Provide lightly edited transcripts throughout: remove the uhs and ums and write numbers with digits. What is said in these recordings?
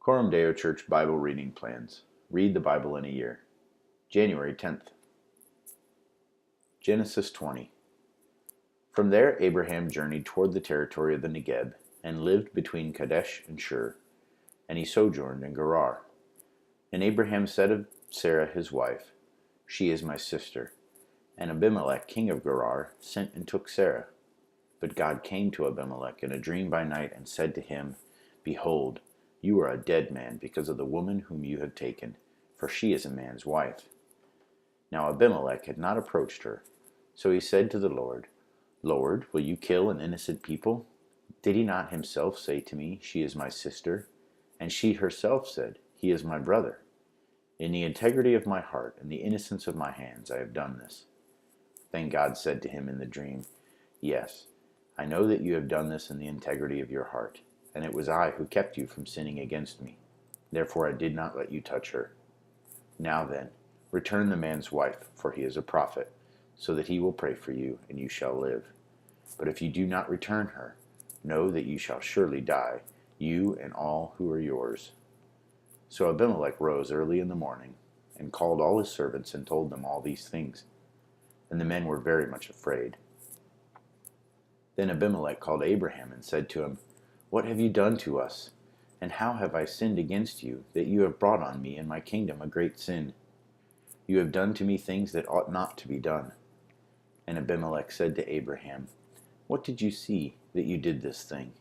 Coram Deo Church Bible Reading Plans. Read the Bible in a year. January 10th. Genesis 20. From there Abraham journeyed toward the territory of the Negeb, and lived between Kadesh and Shur, and he sojourned in Gerar. And Abraham said of Sarah his wife, "She is my sister." And Abimelech king of Gerar sent and took Sarah. But God came to Abimelech in a dream by night, and said to him, "Behold, you are a dead man because of the woman whom you have taken, for she is a man's wife." Now Abimelech had not approached her. So he said to the Lord, "Lord, will you kill an innocent people? Did he not himself say to me, 'She is my sister'? And she herself said, 'He is my brother.' In the integrity of my heart and the innocence of my hands I have done this." Then God said to him in the dream, "Yes, I know that you have done this in the integrity of your heart, and it was I who kept you from sinning against me. Therefore I did not let you touch her. Now then, return the man's wife, for he is a prophet, so that he will pray for you, and you shall live. But if you do not return her, know that you shall surely die, you and all who are yours." So Abimelech rose early in the morning, and called all his servants, and told them all these things. And the men were very much afraid. Then Abimelech called Abraham, and said to him, "What have you done to us? And how have I sinned against you, that you have brought on me and my kingdom a great sin? You have done to me things that ought not to be done." And Abimelech said to Abraham, "What did you see, that you did this thing?"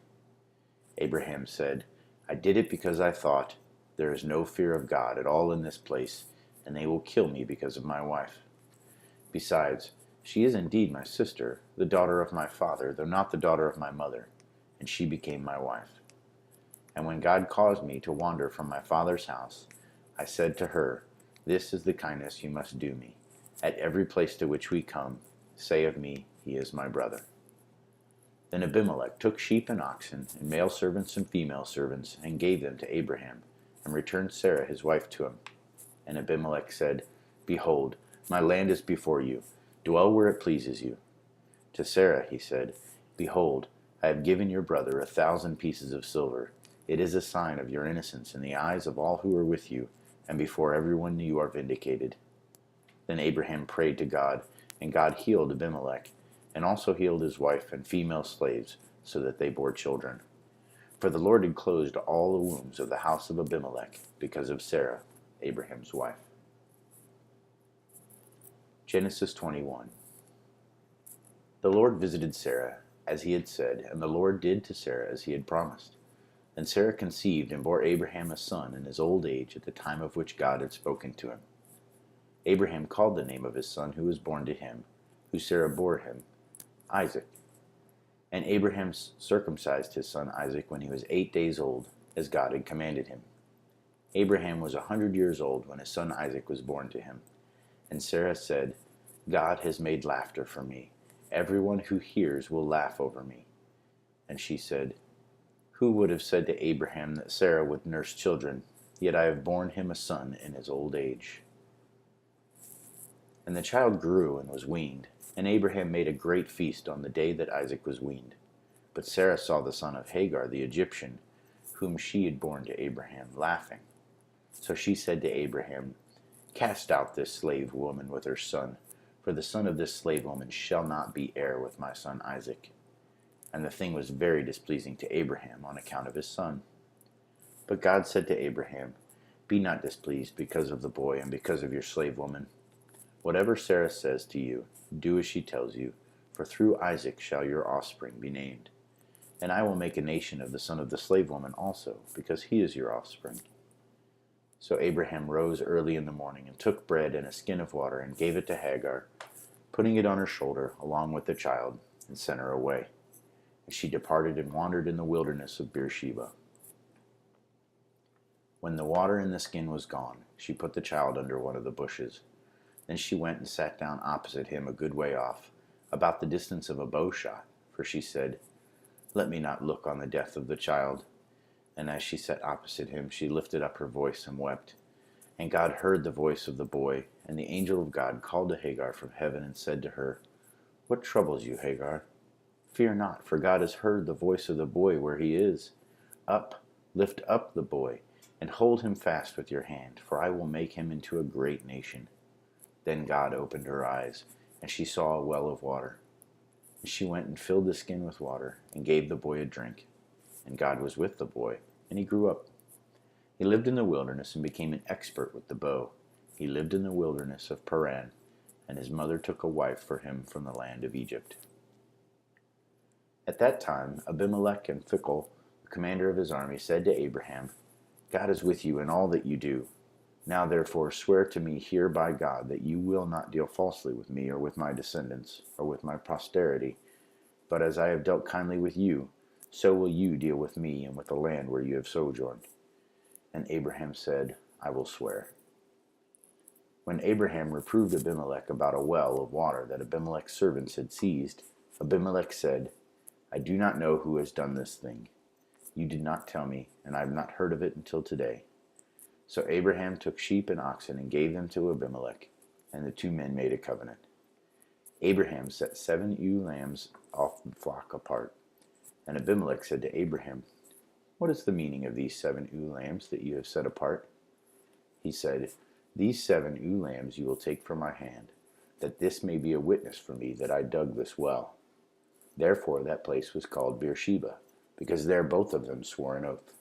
Abraham said, "I did it because I thought, 'There is no fear of God at all in this place, and they will kill me because of my wife.' Besides, she is indeed my sister, the daughter of my father, though not the daughter of my mother, and she became my wife. And when God caused me to wander from my father's house, I said to her, 'This is the kindness you must do me. At every place to which we come, say of me, he is my brother.' Then Abimelech took sheep and oxen, and male servants and female servants, and gave them to Abraham, and returned Sarah his wife to him. And Abimelech said, 'Behold, my land is before you. Dwell where it pleases you.' To Sarah he said, 'Behold, I have given your brother 1,000 pieces of silver. It is a sign of your innocence in the eyes of all who are with you, and before everyone you are vindicated.' Then Abraham prayed to God, and God healed Abimelech, and also healed his wife and female slaves, so that they bore children. For the Lord had closed all the wombs of the house of Abimelech because of Sarah, Abraham's wife. Genesis 21. The Lord visited Sarah, as he had said, and the Lord did to Sarah as he had promised. And Sarah conceived and bore Abraham a son in his old age at the time of which God had spoken to him. Abraham called the name of his son who was born to him, who Sarah bore him, Isaac. And Abraham circumcised his son Isaac when he was 8 days old, as God had commanded him. Abraham was 100 years old when his son Isaac was born to him. And Sarah said, "God has made laughter for me. Everyone who hears will laugh over me." And she said, "Who would have said to Abraham that Sarah would nurse children? Yet I have borne him a son in his old age." And the child grew and was weaned, and Abraham made a great feast on the day that Isaac was weaned. But Sarah saw the son of Hagar the Egyptian, whom she had borne to Abraham, laughing. So she said to Abraham, "Cast out this slave woman with her son, for the son of this slave woman shall not be heir with my son Isaac." And the thing was very displeasing to Abraham on account of his son. But God said to Abraham, "Be not displeased because of the boy and because of your slave woman. Whatever Sarah says to you, do as she tells you, for through Isaac shall your offspring be named. And I will make a nation of the son of the slave woman also, because he is your offspring." So Abraham rose early in the morning, and took bread and a skin of water, and gave it to Hagar, putting it on her shoulder along with the child, and sent her away. And she departed and wandered in the wilderness of Beersheba. When the water in the skin was gone, she put the child under one of the bushes. Then she went and sat down opposite him a good way off, about the distance of a bow shot, for she said, "Let me not look on the death of the child." And as she sat opposite him, she lifted up her voice and wept. And God heard the voice of the boy, and the angel of God called to Hagar from heaven and said to her, "What troubles you, Hagar? Fear not, for God has heard the voice of the boy where he is. Up, lift up the boy, and hold him fast with your hand, for I will make him into a great nation." Then God opened her eyes, and she saw a well of water. And she went and filled the skin with water, and gave the boy a drink. And God was with the boy, and he grew up. He lived in the wilderness and became an expert with the bow. He lived in the wilderness of Paran, and his mother took a wife for him from the land of Egypt. At that time, Abimelech and Phicol, the commander of his army, said to Abraham, "God is with you in all that you do. Now therefore swear to me here by God that you will not deal falsely with me or with my descendants or with my posterity, but as I have dealt kindly with you, so will you deal with me and with the land where you have sojourned." And Abraham said, "I will swear." When Abraham reproved Abimelech about a well of water that Abimelech's servants had seized, Abimelech said, "I do not know who has done this thing. You did not tell me, and I have not heard of it until today." So Abraham took sheep and oxen and gave them to Abimelech, and the two men made a covenant. Abraham set 7 ewe lambs off the flock apart. And Abimelech said to Abraham, "What is the meaning of these 7 ewe lambs that you have set apart?" He said, "These 7 ewe lambs you will take from my hand, that this may be a witness for me that I dug this well." Therefore that place was called Beersheba, because there both of them swore an oath.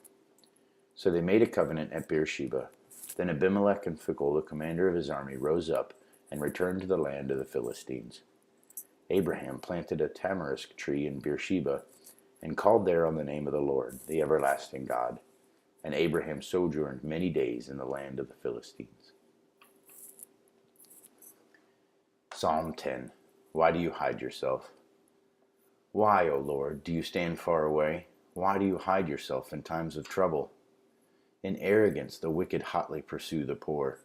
So they made a covenant at Beersheba. Then Abimelech and Phicol, the commander of his army, rose up and returned to the land of the Philistines. Abraham planted a tamarisk tree in Beersheba and called there on the name of the Lord, the everlasting God. And Abraham sojourned many days in the land of the Philistines. Psalm 10. Why do you hide yourself? Why, O Lord, do you stand far away? Why do you hide yourself in times of trouble? In arrogance the wicked hotly pursue the poor.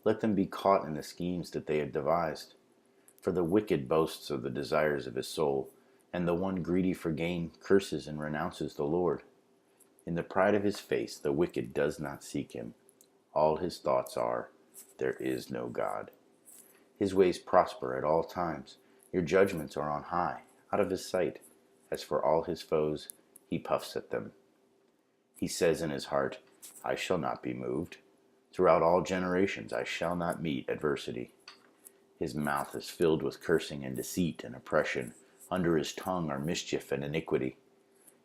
Let them be caught in the schemes that they have devised. For the wicked boasts of the desires of his soul, and the one greedy for gain curses and renounces the Lord. In the pride of his face the wicked does not seek him. All his thoughts are, "There is no God." His ways prosper at all times. Your judgments are on high, out of his sight. As for all his foes, he puffs at them. He says in his heart, "I shall not be moved. Throughout all generations I shall not meet adversity." His mouth is filled with cursing and deceit and oppression. Under his tongue are mischief and iniquity.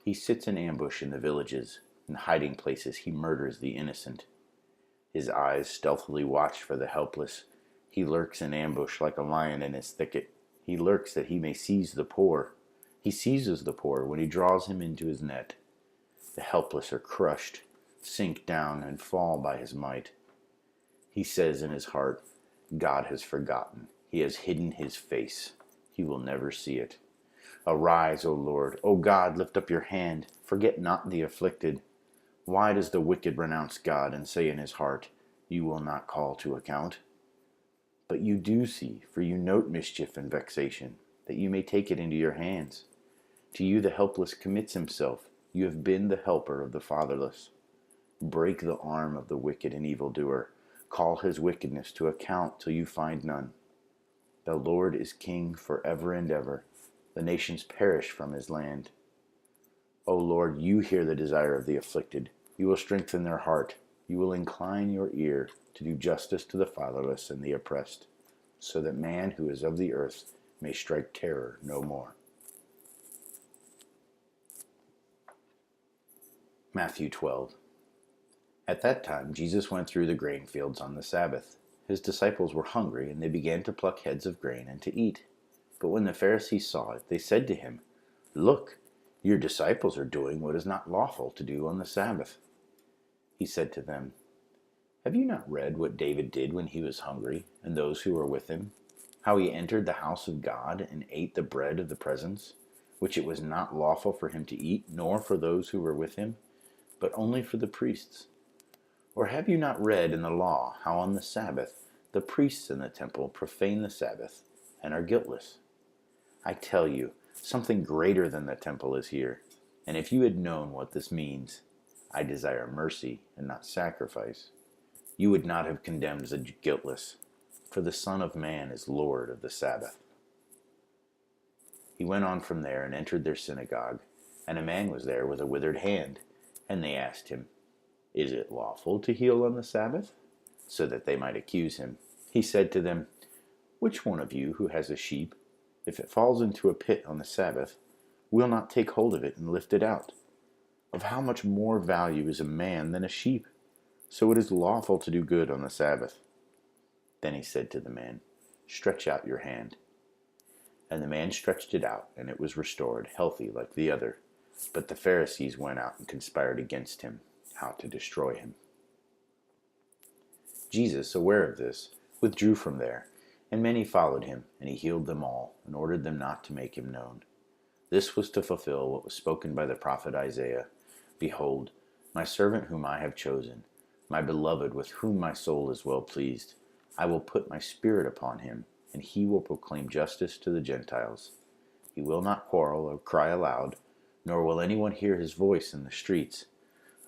He sits in ambush in the villages. In hiding places he murders the innocent. His eyes stealthily watch for the helpless. He lurks in ambush like a lion in his thicket. He lurks that he may seize the poor. He seizes the poor when he draws him into his net. The helpless are crushed, sink down, and fall by his might. He says in his heart, "God has forgotten. He has hidden his face. He will never see it." Arise, O Lord. O God, lift up your hand. Forget not the afflicted. Why does the wicked renounce God and say in his heart, "You will not call to account"? But you do see, for you note mischief and vexation, that you may take it into your hands. To you the helpless commits himself. You have been the helper of the fatherless. Break the arm of the wicked and evildoer. Call his wickedness to account till you find none. The Lord is king forever and ever. The nations perish from his land. O Lord, you hear the desire of the afflicted. You will strengthen their heart. You will incline your ear to do justice to the fatherless and the oppressed, so that man who is of the earth may strike terror no more. Matthew 12. At that time Jesus went through the grain fields on the Sabbath. His disciples were hungry, and they began to pluck heads of grain and to eat. But when the Pharisees saw it, they said to him, "Look, your disciples are doing what is not lawful to do on the Sabbath." He said to them, "Have you not read what David did when he was hungry, and those who were with him? How he entered the house of God and ate the bread of the presence, which it was not lawful for him to eat, nor for those who were with him, but only for the priests? Or have you not read in the law how on the Sabbath the priests in the temple profane the Sabbath and are guiltless? I tell you, something greater than the temple is here. And if you had known what this means, 'I desire mercy and not sacrifice,' you would not have condemned the guiltless, for the Son of Man is Lord of the Sabbath." He went on from there and entered their synagogue, and a man was there with a withered hand, and they asked him, "Is it lawful to heal on the Sabbath?" So that they might accuse him, he said to them, "Which one of you who has a sheep, if it falls into a pit on the Sabbath, will not take hold of it and lift it out? Of how much more value is a man than a sheep? So it is lawful to do good on the Sabbath." Then he said to the man, "Stretch out your hand." And the man stretched it out, and it was restored, healthy like the other. But the Pharisees went out and conspired against him, how to destroy him. Jesus, aware of this, withdrew from there, and many followed him, and he healed them all, and ordered them not to make him known. This was to fulfill what was spoken by the prophet Isaiah. "Behold, my servant whom I have chosen, my beloved with whom my soul is well pleased. I will put my spirit upon him, and he will proclaim justice to the Gentiles. He will not quarrel or cry aloud, nor will anyone hear his voice in the streets.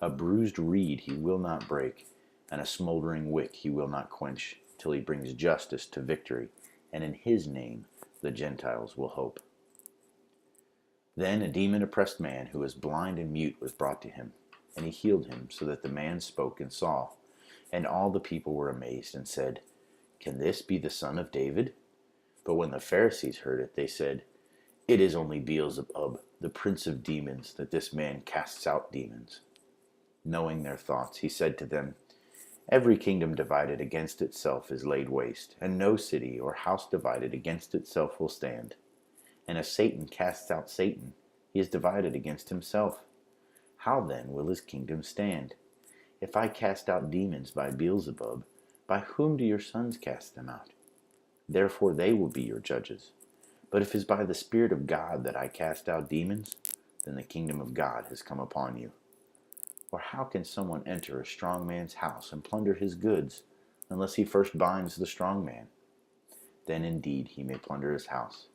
A bruised reed he will not break, and a smoldering wick he will not quench, till he brings justice to victory, and in his name the Gentiles will hope." Then a demon-oppressed man who was blind and mute was brought to him, and he healed him, so that the man spoke and saw. And all the people were amazed and said, "Can this be the son of David?" But when the Pharisees heard it, they said, "It is only Beelzebub, the prince of demons, that this man casts out demons." Knowing their thoughts, he said to them, "Every kingdom divided against itself is laid waste, and no city or house divided against itself will stand. And if Satan casts out Satan, he is divided against himself. How then will his kingdom stand? If I cast out demons by Beelzebub, by whom do your sons cast them out? Therefore they will be your judges. But if it is by the Spirit of God that I cast out demons, then the kingdom of God has come upon you. Or how can someone enter a strong man's house and plunder his goods, unless he first binds the strong man? Then indeed he may plunder his house.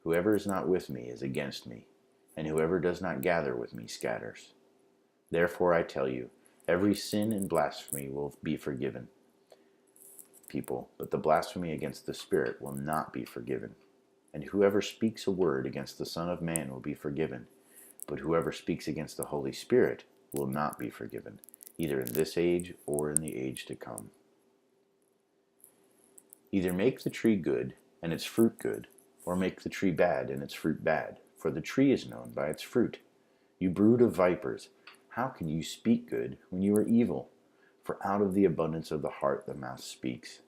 Whoever is not with me is against me, and whoever does not gather with me scatters. Therefore I tell you, every sin and blasphemy will be forgiven people, but the blasphemy against the Spirit will not be forgiven. And whoever speaks a word against the Son of Man will be forgiven, but whoever speaks against the Holy Spirit will not be forgiven, either in this age or in the age to come. Either make the tree good, and its fruit good, or make the tree bad, and its fruit bad, for the tree is known by its fruit. You brood of vipers, how can you speak good when you are evil? For out of the abundance of the heart the mouth speaks.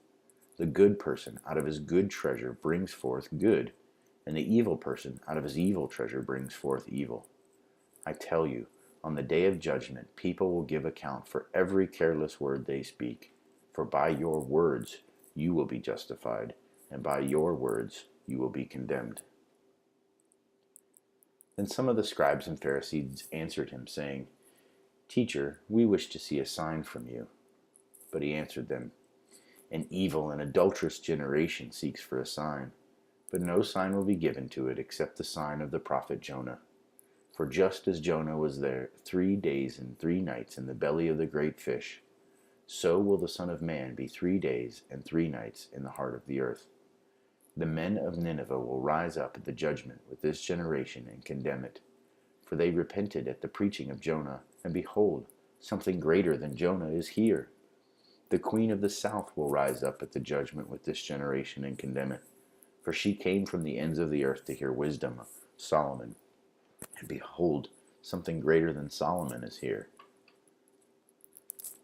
The good person out of his good treasure brings forth good, and the evil person out of his evil treasure brings forth evil. I tell you, on the day of judgment, people will give account for every careless word they speak. For by your words you will be justified, and by your words you will be condemned. Then some of the scribes and Pharisees answered him, saying, "Teacher, we wish to see a sign from you." But he answered them, "An evil and adulterous generation seeks for a sign, but no sign will be given to it except the sign of the prophet Jonah. For just as Jonah was there 3 days and 3 nights in the belly of the great fish, so will the Son of Man be 3 days and 3 nights in the heart of the earth. The men of Nineveh will rise up at the judgment with this generation and condemn it. For they repented at the preaching of Jonah, and behold, something greater than Jonah is here. The queen of the south will rise up at the judgment with this generation and condemn it. For she came from the ends of the earth to hear wisdom of Solomon. And behold, something greater than Solomon is here.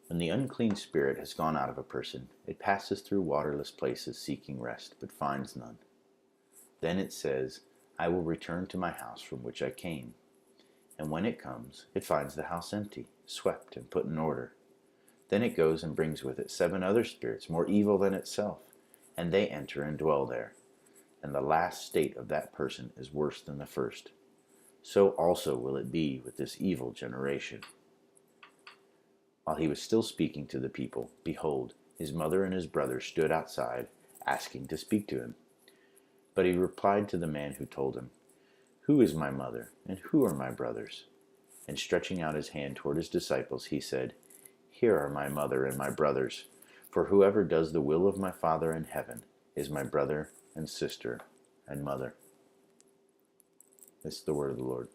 When the unclean spirit has gone out of a person, it passes through waterless places seeking rest, but finds none. Then it says, I will return to my house from which I came. And when it comes, it finds the house empty, swept, and put in order. Then it goes and brings with it 7 other spirits, more evil than itself, and they enter and dwell there. And the last state of that person is worse than the first. So also will it be with this evil generation. While he was still speaking to the people, behold, his mother and his brothers stood outside, asking to speak to him. But he replied to the man who told him, Who is my mother, and who are my brothers? And stretching out his hand toward his disciples, he said, Here are my mother and my brothers, for whoever does the will of my Father in heaven is my brother and sister and mother. This is the word of the Lord.